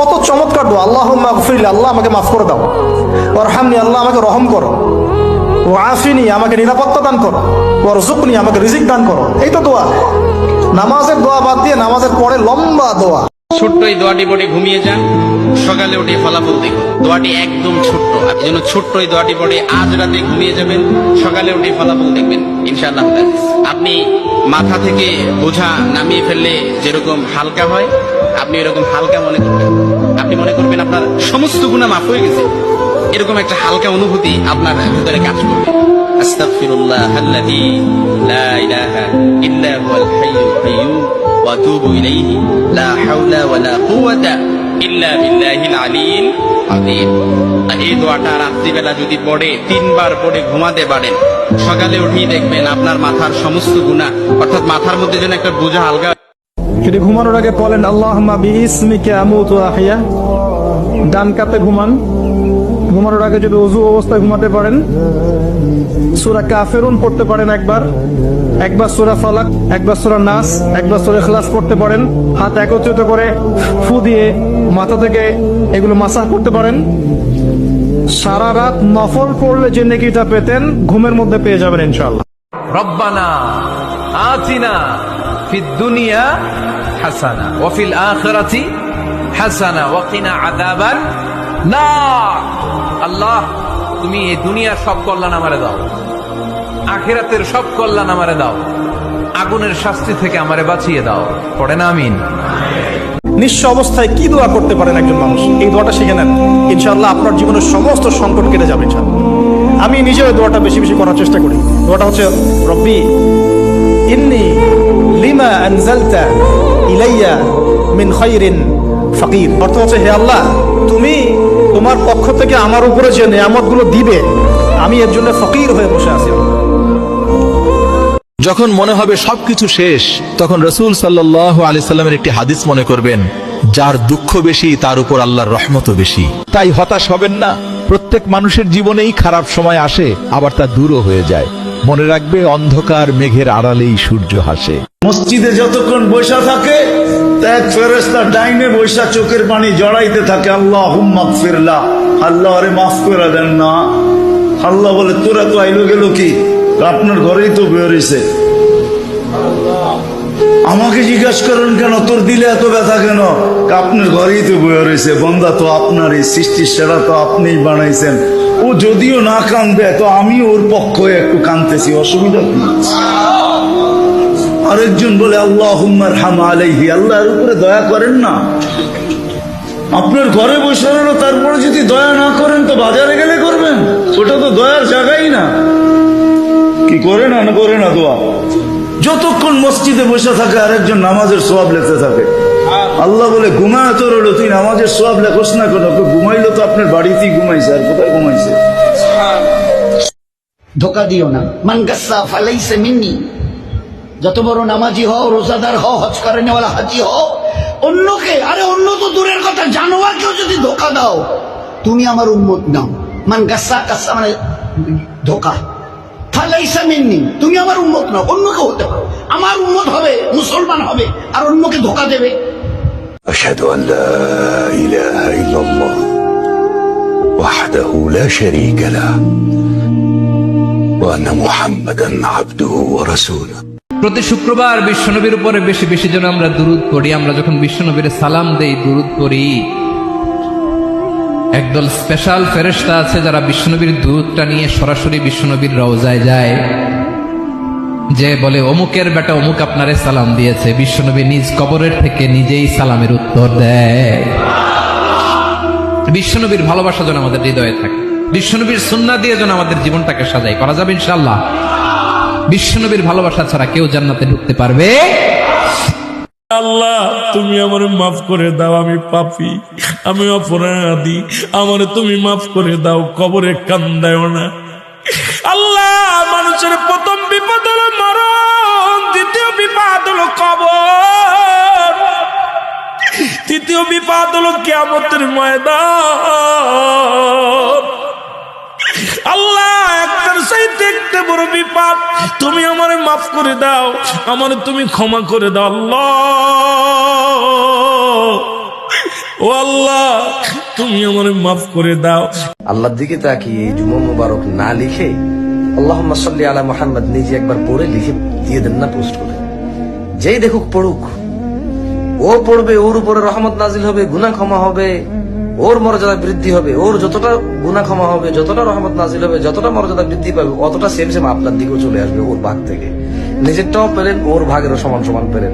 কত চমৎকার দোয়া, আল্লাহুম্মা গফিরলি, আল্লাহ আমাকে মাফ করে দাও, ওয়ারহামনি, আল্লাহ আমাকে রহম করো, ওয়াফিনি, আমাকে নিরাপত্তা দান করো, ওয়ারযুকনি, আমাকে রিজিক দান করো। এই তো দোয়া। নামাজের দোয়া বাদ দিয়ে নামাজের পরে লম্বা দোয়া। ছোট্ট এই দোয়াটি পড়ে ঘুমিয়ে যান, সকালে উঠে ফলাফল দেখুন। দোয়াটি একদম ছোট্ট, আপনি যেন ছোট্ট এই দোয়াটি পড়ে আজ রাতে ঘুমিয়ে যাবেন, সকালে উঠে ফলাফল দেখবেন ইনশাআল্লাহ। আপনি মাথা থেকে বোঝা নামিয়ে ফেললে যেরকম হালকা হয়, আপনি এরকম হালকা মনে করবেন। আপনি মনে করবেন আপনার সমস্ত গুনাহ মাফ হয়ে গেছে, এরকম একটা হালকা অনুভূতি আপনার ভিতরে কাজ করবে। আস্তাগফিরুল্লাহাল্লাযী লা ইলাহা ইল্লা হুয়াল হাইয়ুল কাইয়্যুম ওয়া আতুবু ইলাইহি লা হাওলা ওয়ালা কুওয়াতা ইল্লা বিল্লাহিল আলিয়্যিল আযীম। এই দোয়াটা রাত্রিবেলা যদি পড়ে 3 বার পড়ে ঘুমাতে পারেন, সকালে উঠেই দেখবেন আপনার মাথার সমস্ত গুনাহ, অর্থাৎ মাথার মধ্যে যেন একটা বোঝা হালকা। যদি ঘুমানোর আগে বলেন আল্লাহুম্মা বিইসমিকা আমুতু ওয়া আহইয়া, ডান কাতে ঘুমান। ঘুমানোর আগে যদি ওযু অবস্থায় ঘুমাতে পারেন, সূরা কাফিরুন পড়তে পারেন একবার সূরা ফালাক, একবার সূরা নাস, একবার সূরা ইখলাস পড়তে পারেন। হাত একত্রিত করে ফু দিয়ে মাথা থেকে এগুলো মাসাজ করতে পারেন। সারা রাত নফল পড়লে যে নেকিটা পেতেন ঘুমের মধ্যে পেয়ে যাবেন ইনশাআল্লাহ। রব্বানা আতিনা ফিদ দুনিয়া হাসানা ওয়া ফিল আখিরাতি হাসানা ওয়া কিনা আযাবান নার। আল্লাহ, তুমি এই দুনিয়ার সব কল্যাণ আমারে দাও, আখিরাতের সব কল্যাণ আমারে দাও, আগুনের শাস্তি থেকে আমারে বাঁচিয়ে দাও। পড়েন আমিন। নিঃস্ব অবস্থায় কি দোয়া করতে পারেন একজন মানুষ, এই দোয়াটা শিখে নেন, ইনশাআল্লাহ আপনার জীবনের সমস্ত সংকট কেটে যাবে ইনশাআল্লাহ। আমি নিজেও এই দোয়াটা বেশি বেশি করার চেষ্টা করি। দোয়াটা হচ্ছে রব্বি ইন্নী লিমা আনজালতা ইলাইয়া মিন খায়রিন ফাকির। অর্থ হচ্ছে, হে আল্লাহ, তুমি তোমার পক্ষ থেকে আমার উপরে যে নিয়ামতগুলো দিবে, আমি এর জন্য ফকির হয়ে বসে আছি। যখন মনে হবে সবকিছু শেষ, তখন রাসূল সাল্লাল্লাহু আলাইহি সাল্লামের একটি হাদিস মনে করবেন, যার দুঃখ বেশি তার উপর আল্লাহর রহমতও বেশি। তাই হতাশ হবেন না। প্রত্যেক মানুষের জীবনেই খারাপ সময় আসে, আবার তা দূরও হয়ে যায়। মনে রাখবে, অন্ধকার মেঘের আড়ালেই সূর্য হাসে। মসজিদে যতক্ষণ বৈশা থাকে, এক ফেরেশতা ডাইনে বৈশা চোখের পানি জড়াইতে থাকে, আল্লাহুম্মা গফিরলাহ, আল্লাহ আরে মাফ করে দেন না। আল্লাহ বলে, তোরা তো আইলো গেল কি, আপনার ঘরেই তো বেরিয়েছে, আমাকে জিজ্ঞাসা করেন কেন, তোর দিলে এত ব্যথা কেন? আপনার ঘরেই তো বয়ে রয়েছে, বন্দা তো আপনারই, সৃষ্টির সেরা তো আপনিই বানাইছেন। ও যদিও না কাঁদবে, তো আমি ওর পক্ষ হয়ে একটু কাঁদতেছি, অসুবিধা কি? আরেকজন বলে, আল্লাহুম্মা আরহাম আলাইহি, আল্লাহর উপরে দয়া করেন না। আপনার ঘরে বসে রইল, তারপরে যদি দয়া না করেন তো বাজারে গেলে করবেন, ওটা তো দয়ার জায়গাই না। কি করে না করে না দোয়া। যতক্ষণ মসজিদে বসে থাকে আরেকজন নামাজের সওয়াব লিখতে থাকে। আল্লাহ বলে, ঘুমায় তো রইল, তুই নামাজের সওয়াব লেখোস না কেন? ঘুমাইলো তো আপনার বাড়িতেই ঘুমাইছে, আর কোথায় ঘুমাইছে? ধোকা দিও না। মান গাসসা ফালাইসা মিন্নি। যত বড় নামাজি হও, রোজাদার হও, হজ করে নেওয়ালা হাজি হও, অন্যকে, আরে অন্য তো দূরের কথা, জানোয়ারকেও যদি ধোকা দাও, তুমি আমার উম্মত নাও। মান গাসসা, কাসসা মানে ধোকা, ফালাইসা মিন্নি, তুমি আমার উম্মত নাও। অন্যকে হতে পারো, আমার উম্মত হবে, মুসলমান হবে, আর অন্যকে ধোকা দেবে। আশহাদু আল লা ইলাহা ইল্লাল্লাহ ওয়াহদাহু লা শারীকা লাহু ওয়া আন্না মুহাম্মাদান আবদুহু ওয়া রাসূলুহু। প্রতি শুক্রবার বিশ্বনবীর উপরে বেশি বেশি যেন আমরা দুরূদ পড়ি। আমরা যখন বিশ্বনবীর সালাম দেই, দুরূদ পড়ি, একদল স্পেশাল ফেরেশতা আছে যারা বিশ্বনবীর দুরূদটা নিয়ে সরাসরি বিশ্বনবীর রওজায় যায়, যে বলে, অমুকের বেটা অমুক আপনারে সালাম দিয়েছে। বিশ্বনবী নিজ কবরের থেকে নিজেই সালামের উত্তর দেয়। বিশ্বনবীর ভালোবাসা যেন আমাদের হৃদয়ে থাকে, বিশ্বনবীর সুন্নাহ দিয়ে যেন আমাদের জীবনটাকে সাজাই করা যাবে ইনশাআল্লাহ। বিশ্বনবীর ভালোবাসা ছাড়া কেউ জান্নাতে ঢুকতে পারবে? আল্লাহ, তুমি আমার মাফ করে দাও, আমি পাপী, আমি অপরাধী, আমার তুমি মাফ করে দাও, কবরে কান্দায়ও না। আল্লাহ, মানুষের প্রথম বিপদ হলো মরণ, দ্বিতীয় বিপদ হলো কবর, তৃতীয় বিপদ হলো কিয়ামতের ময়দান। আল্লাহ, একটার চাইতে একটা বড় বিপদ, তুমি আমারে মাফ করে দাও, আমারে তুমি ক্ষমা করে দাও। আল্লাহ, ও আল্লাহ তুমি আমার মাফ করে দাও। আল্লাহর দিকে তাকিয়ে এই জুমা মুবারক না লিখে আল্লাহুম্মা সাল্লি আলা মুহাম্মদ নিজে একবার পড়ে লিখে দিয়ে দেন না, পোস্ট করে। যেই দেখুক পড়ুক, ও পড়বে, ওর উপরে রহমত নাজিল হবে, গুনাহ ক্ষমা হবে, ওর মর্যাদা বৃদ্ধি হবে, ওর যতটা গুনাহ ক্ষমা হবে, যতটা রহমত নাজিল হবে, যতটা মর্যাদা বৃদ্ধি পাবে, অতটা সেম সেম আপনার দিকেও চলে আসবে ওর ভাগ থেকে। নিজেরটাও পেলেন, ওর ভাগেরও সমান সমান পেলেন।